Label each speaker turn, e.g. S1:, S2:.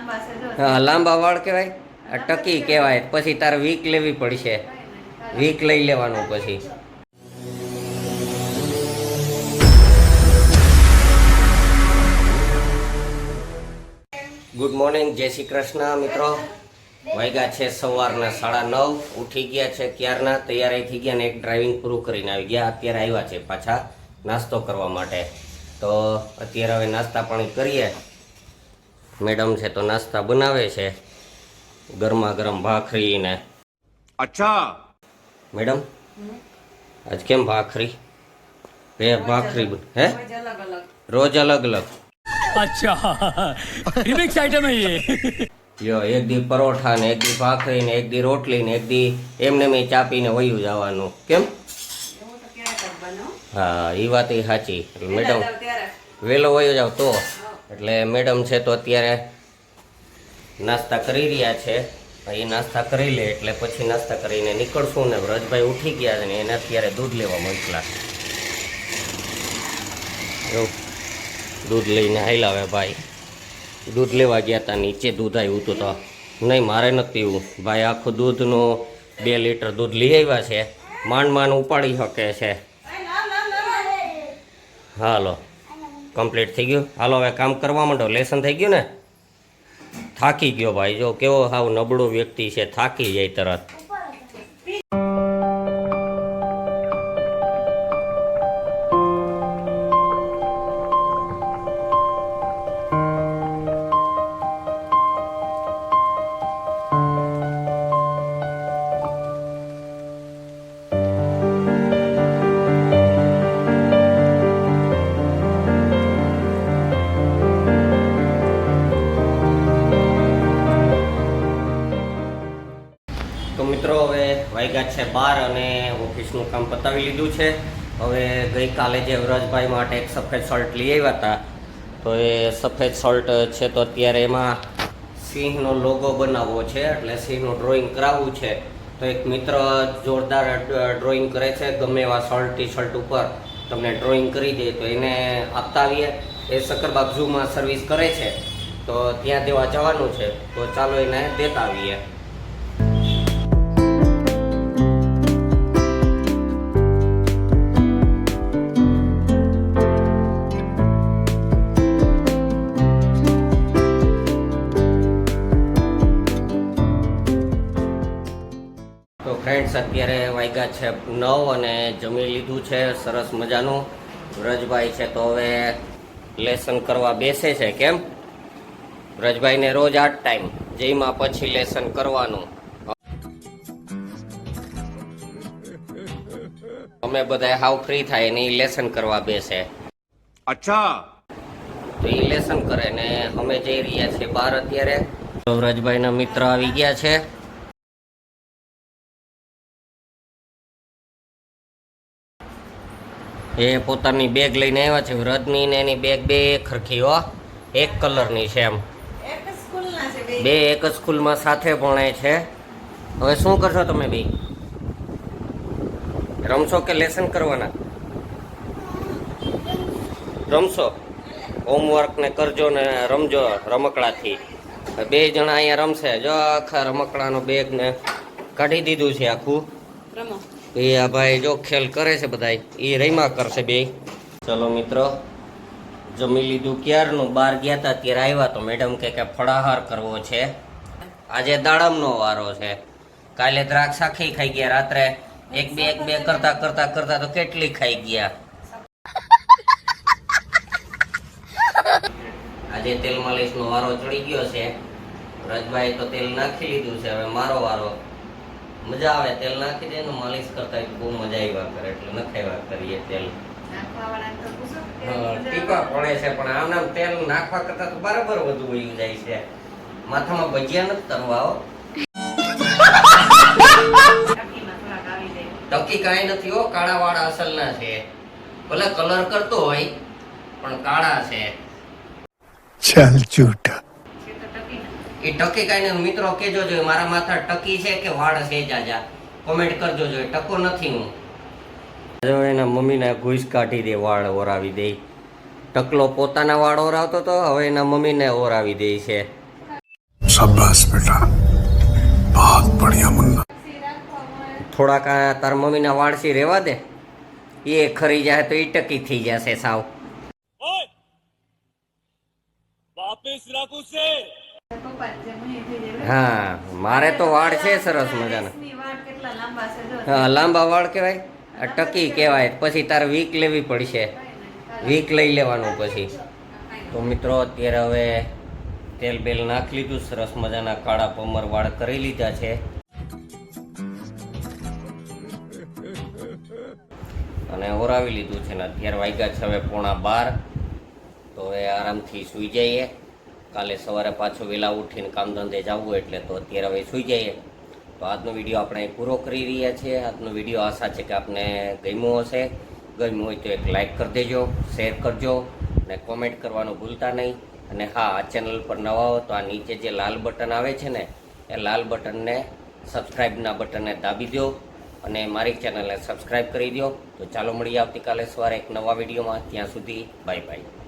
S1: હા, લાંબા વાળ કહેવાય. આ ટકી કહેવાય. પછી તારે વીક લેવી પડશે. વીક લઈ લેવાનું પછી. ગુડ મોર્નિંગ, જય શ્રી કૃષ્ણ મિત્રો. વાગ્યા છે સવારના 9:30. ઉઠી ગયા છે ક્યારના, તૈયારી થઈ ગયા ને એક ડ્રાઇવિંગ પૂરું કરીને આવી ગયા. અત્યારે આવ્યા છે પાછા નાસ્તો કરવા માટે. તો અત્યારે હવે નાસ્તા પાણી કરીએ. મેડમ છે તો નાસ્તા બનાવે છે, ગરમા ગરમ ભાખરી ને.
S2: અચ્છા
S1: મેડમ, આજ કેમ ભાખરી? બે ભાખરી હે? રોજ અલગ અલગ.
S3: अच्छा रिमिक्स आइटम है ये।
S1: યો એક દી પરોઠા ને એક દી ભાખરી ને એક દી રોટલી ને એક દી એમને મેં ચાપીને વયું જવાનું. કેમ? હા, એ વાત એ સાચી. મેડમ વહેલો વયો જાવ તો. એટલે મેડમ છે તો અત્યારે નાસ્તા કરી રહ્યા છે. એ નાસ્તા કરી લે એટલે પછી નાસ્તા કરીને નીકળશું. ને વ્રજભાઈ ઉઠી ગયા છે ને એને અત્યારે દૂધ લેવા મોકલા. દૂધ લઈને હાલ્યા હવે ભાઈ. દૂધ લેવા ગયા હતા, નીચે દૂધ આવ્યું હતું તો નહીં, મારે નથી પીવું ભાઈ. આખું દૂધનું 2 લીટર દૂધ લઈ આવ્યા છે. માંડ ઉપાડી શકે છે. હાલો, કમ્પ્લીટ થઈ ગયું. હાલો હવે કામ કરવા માંડો. લેસન થઈ ગયું ને? થાકી ગયો ભાઈ. જો કેવો હાવ નબળો વ્યક્તિ છે, થાકી જાય તરત. તો મિત્રો હવે વાગ્યા છે 12 અને ઓફિસનું કામ પતાવી લીધું છે. હવે ગઈકાલે જે વ્રજભાઈ માટે એક સફેદ શર્ટ લઈ આવ્યા હતા, તો એ સફેદ શર્ટ છે તો અત્યારે એમાં સિંહનો લોગો બનાવવો છે, એટલે સિંહનું ડ્રોઈંગ કરાવવું છે. તો એક મિત્ર જોરદાર ડ્રોઈંગ કરે છે, ગમે એવા શર્ટ ટી શર્ટ ઉપર તમને ડ્રોઈંગ કરી દે, તો એને આપતા આવીએ. એ સકરબાગ ઝૂમાં સર્વિસ કરે છે, તો ત્યાં દેવા જવાનું છે. તો ચાલો એને દેતા આવીએ. તો ફ્રેન્ડ્સ, અત્યારે વાગ્યા છે 9 અને જમી લીધું છે સરસ મજાનું. વ્રજભાઈ છે તો હવે લેસન કરવા બેસે છે. કેમ? વ્રજભાઈને રોજ આ ટાઈમ જઈમાં પછી લેસન કરવાનું. અમે બધા હાવ ફ્રી થાય ને એ લેસન કરવા બેસે.
S2: અચ્છા
S1: તો એ લેસન કરે ને અમે જઈ રહ્યા છીએ બહાર અત્યારે. તો વ્રજભાઈના મિત્ર આવી ગયા છે. એ પોતાની બેગ લઈને આવ્યા છે. વ્રજની ને એની બેગ બે ખરખી હો, એક કલરની છે. એમ બે એક જ સ્કૂલમાં સાથે ભણે છે. હવે શું કરશો તમે બે? રમશો કે લેસન કરવાના? રમશો. હોમવર્ક ને કરજો ને રમજો રમકડાથી. બે જણા અહીંયા રમશે. જો આખા રમકડાનો બેગ ને કાઢી દીધું છે આખું. એ આ ભાઈ જો ખેલ કરે છે બધા, એ રમ્યા કરશે બે. ચલો મિત્રો, જમી લીધું ક્યારનું. બહાર ગયા હતા ત્યારે આવ્યા તો મેડમ કે ફળાહાર કરવો છે. આજે દાડમનો વારો છે. કાલે દ્રાક્ષ આખી ખાઈ ગયા. રાત્રે એક બે કરતા તો કેટલી ખાઈ ગયા. આજે તેલ માલિશનો વારો ચડી ગયો છે. વ્રજભાઈ તો તેલ નાખી લીધું છે, હવે મારો વારો. મજા આવે તેલ નાખી દે ને માલિશ કરતા, બહુ મજા આવ્યા કરે એટલે નખાવ્યા કરીએ તેલ. ટીપા પડે છે પણ આમ નામ તેલ નાખવા કરતા તો બરાબર વધુ વયું જાય છે. માથામાં ભજીયા નથી તરવા હો. ટકી કાંઈ નથી હો, કાળા વાળા અસલના છે. ભલે કલર કરતો હોય પણ કાળા છે.
S4: ચાલ ઝૂઠા.
S1: એ ટકી કાંઈ નહીં. મિત્રો કેજો જોઈએ મારા માથા ટકી છે કે વાળ છે જાજા, કોમેન્ટ કરજો જોઈએ. ટકો નથી હું. એના મમ્મીને ઘૂસ કાઢી દે, વાળ ઓરાવી દે. ટકલો પોતાના વાળ ઓરાવતો તો હવે એના મમ્મીને ઓરાવી દે છે.
S4: शाबाश बेटा बहुत बढ़िया मुन्ना
S1: થોડાક આ તાર મમ્મીના વાળસી રહેવા દે, એ ખરી જાય તો એ ટકી થઈ જશે સાવ. હા, મારે તો વાળ છે સરસ મજાના. હા, લાંબા વાળ કહેવાય, આ ટકી કહેવાય. પછી તારે વીક લેવી પડશે, વીક લઈ લેવાનું પછી. તો મિત્રો અત્યારે હવે તેલ બેલ નાખી લીધું, સરસ મજાના કાળા પમર વાળ કરી લીધા છે. અને ઓરાવી લીધું છે ને અત્યારે વાગ્યા છે હવે 11:15. તો હવે આરામથી સૂઈ જઈએ, કાલે સવારે પાછું વહેલા ઉઠીને કામ ધંધે જવું એટલે તો અત્યારે હવે સૂઈ જઈએ. તો આજનો વિડીયો આપણે અહીં પૂરો કરી રહ્યા છીએ. આજનો વિડીયો આશા છે કે આપને ગમ્યો હશે. ગમ્યું હોય તો એક લાઈક કરી દેજો, શેર કરજો અને કોમેન્ટ કરવાનું ભૂલતા નહીં. અને હા, આ ચેનલ પર નવા હો તો આ નીચે જે લાલ બટન આવે છે ને, એ લાલ બટનને સબસ્ક્રાઈબના બટનને દાબી દો અને મારી ચેનલને સબસ્ક્રાઈબ કરી દો. તો ચાલો મળીએ આવતીકાલે સવારે એક નવા વિડીયોમાં. ત્યાં સુધી બાય બાય.